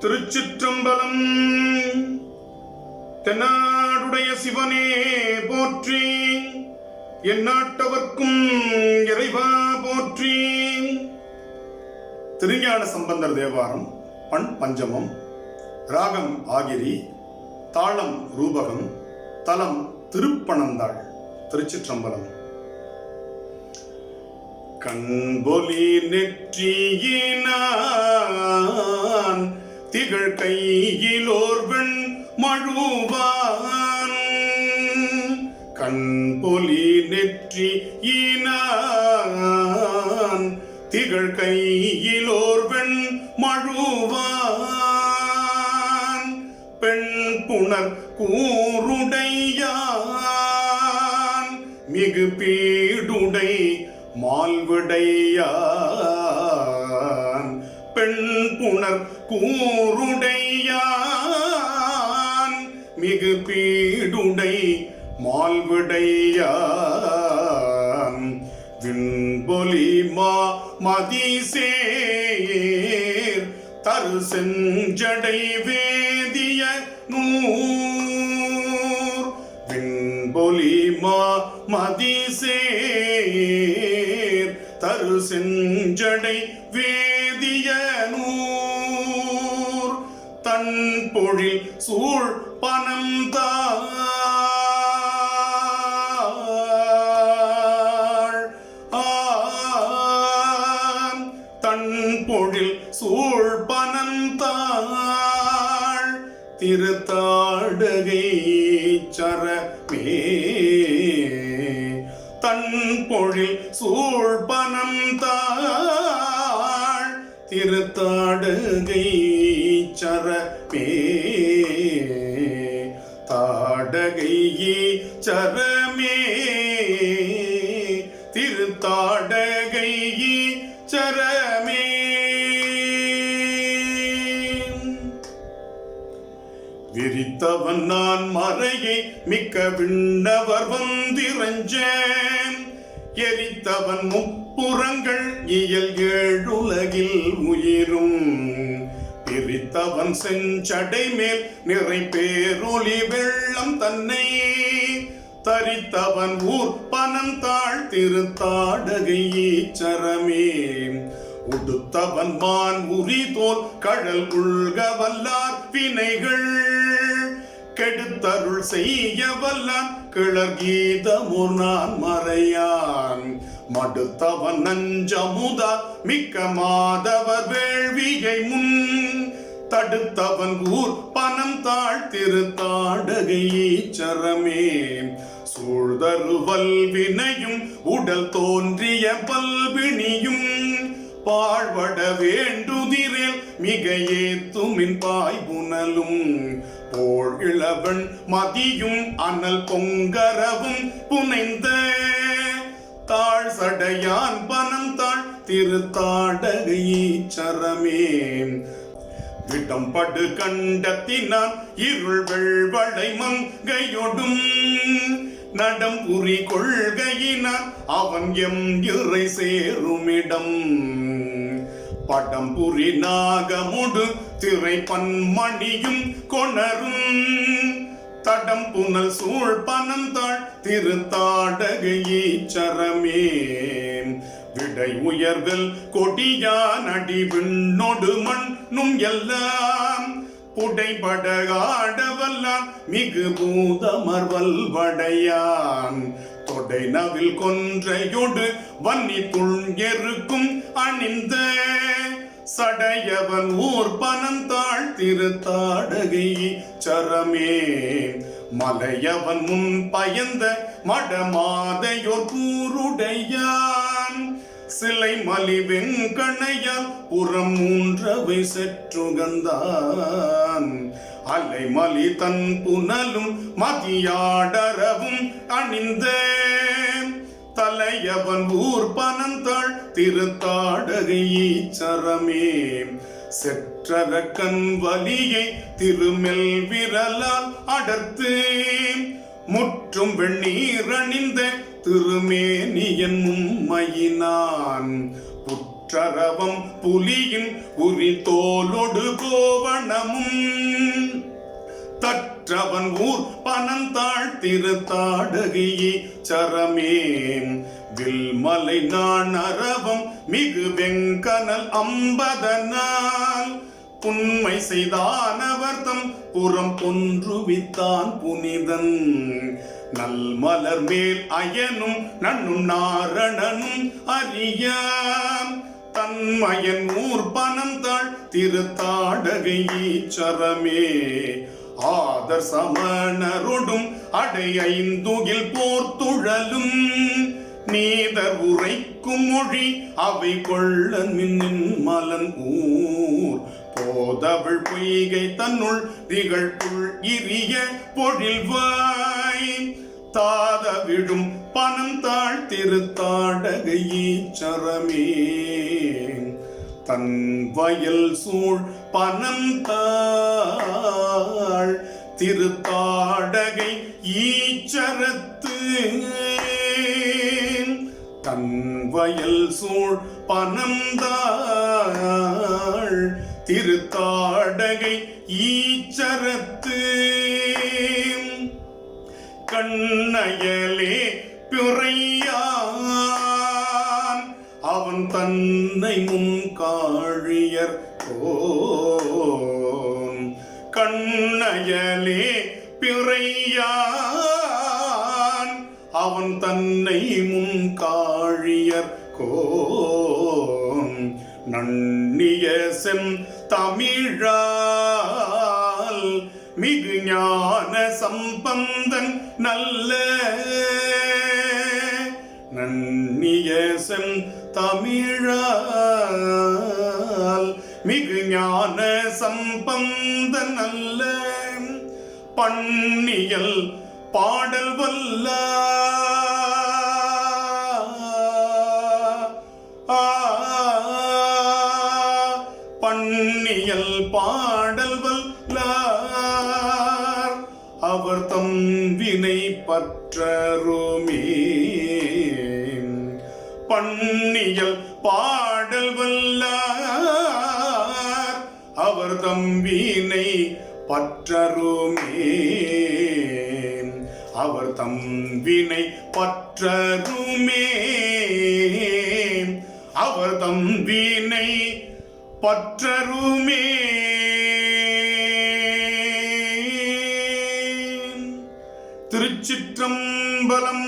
திருச்சிற்றம்பலம். தென்னாடுடைய சிவனே போற்றி, எந்நாட்டவர்க்கும் இறைவா போற்றி. திருஞான சம்பந்தர் தேவாரம். பண் பஞ்சமம். ராகம் ஆகிரி. தாளம் ரூபகம். தலம் திருப்பனந்தாள். திருச்சிற்றம்பலம். கண்பொலி நெற்றியினான் திகழ் கையிலோர்வெண் மழுவான். கண்பொலி நெற்றியினான் திகழ் கையிலோர்வெண் மழுவான். பெண் புணர் கூருடையான் மிகு பீடுடை மால்விடையான். பெண் புணர் கூருடையான் மிகு பீடுடை மால்விடையான். விண்பொலி மதிசேர் தரு செஞ்சடை வேதிய நூர். விண்பொலி மதிசேர் தரு செஞ்சடை வேதிய நூர். தன் பொழில் சூழ் பனந்தாள். தன் பொழில் சூழ் பனந்தாள் திருத்தாடகை சரமே. தன் பொழில் சூழ் பனந்தாள் திருத்தாடகை சரமே. தாடகை சரமே திருத்தாடகை சரமே. விரித்தவன் நான் மறையை மிக்க விண்ணவர் வந்திரஞ்சேன். எரித்தவன் முப்புறங்கள் இயல் ஏழுலகில் உயிரும். பிரித்தவன் செஞ்சடை மேல் நிறை பேரொளி வெள்ளம் தன்னை. தரித்தவன் ஊர் பனந்தாள் திருத்தாடகை சரமே. உடுத்தவன் மான் உரி தோல் கழல் உள்க வல்லார் வினைகள். கெடுத்தருள் செய்ய வல்லான் கிளர் கீதமுர் நான் மறையான். மடுத்தவன் நஞ்சமுதா மிக்க மாதவர் வேள்வியை முன். தடுத்தவன் ஊர் பனந்தாள் திருத்தாடகை சரமே. சூழ்தரு வல்வினையும் உடல் தோன்றிய பல்வினியும். பாழ்வட வேண்டுதிரேல் மிக ஏத்துமின் பாய்புனலும். போல் இளவன் மதியும் அனல் பொங்கரவும் புனைந்த. தாழ் சடையான் பனந்தாள் திருத்தாடகை சரமே. விடம்படு கண்டத்தினான் இருள் வெள்வளை மங்கையொடும். நடம்புரி கொள்கையினான் அவன் எம் இறை சேருமிடம். படம்புரி நாகமுடு திரை பன்மணியும் கொணரும். தடம் புனல் சூழ் பனந்தாள் திருத்தாடகை சரமே. விடை உயர்வில் கொடியான் அடி விண்ணொடு மண்ணும் எல்லாம். புடைபட ஆடவல்லான் மிகு பூதமர்வல் வடையான். தொடை நவில் கொன்றையொடு வன்னி துள்ஞெருக்கும் அணிந்த. சடையவன் ஊர் பனந்தாள் திருத்தாடகை சரமே. மலையவன் முன் பயந்த மடமாதையோர் கூருடையான். சிலை மலி வெங்கணையால் புறம் மூன்றவை செற்றுகந்தான். அலை மலி தன் புனலும் மதியாடரவும் அணிந்த. தலையவன் ஊர் பனந்தாள் திருத்தாடகை சரமே. செற்றரக்கன் வலியை திருமெல் விரலால் அடர்த்து. முற்றும் வெண்ணீர் அணிந்த திருமேனியன் மும்மையினான். புற்ற உற்றரவம் புலியின் உரி தோலொடு கோவணமும் தற்றவன் ஊர் பனந்தாள் திருத்தாடகையே சரமே வில்மலை நான் அரவம் மிகு வெங்கனல் அம்பதனால் புன்மை செய்தானவர்தம் புறம் பொன்றுவித்தான் புனிதன் நல்மலர் மேல் அயனும் நன்னும் நாரணனும் அறியாம் தன்மயன் ஊர் பனந்தாள் திருத்தாடகையே சரமே ஆதர் சமணரொடும் அடை ஐந்துகில் போர்த்துழலும் நீதர் உரைக்கும் மொழி அவை கொள்ளன் மின்னின் மலன் ஊர் போதவள் பொய்கை தன்னுள் திகழ்புள் இரிய பொழில்வாய் தாத விழும் பனந்தாள் திருத்தாடகையே சரமே தன் வயல் சூழ் பனந்தாள் திருத்தாடகை ஈச்சரத்து தன் வயல் சூழ் பனந்தாள் திருத்தாடகை ஈச்சரத்து கண்ணயலே பிறையான் அவன் தன்னை முன் காழியர் கண்ணயலே பிறையான் அவன் தன்னை முன் காழியர் நன்னிய செம் தமிழால் மிகு ஞான சம்பந்தன் நல்ல நன்னிய செம் தமிழால் மிகு ஞான சம்பந்தன் நல்ல பண்ணியல் பாடல் வல்ல பண்ணியல் பாடல் வல்லார் அவர் தம் வினை பற்றருமே பண்ணியல் பாடல் வல்லார் அவர் தம் வினை பற்றருமே அவர் தம் வினை பற்றருமே அவர் தம் வினை பற்றருமே. திருச்சிற்றம்பலம்.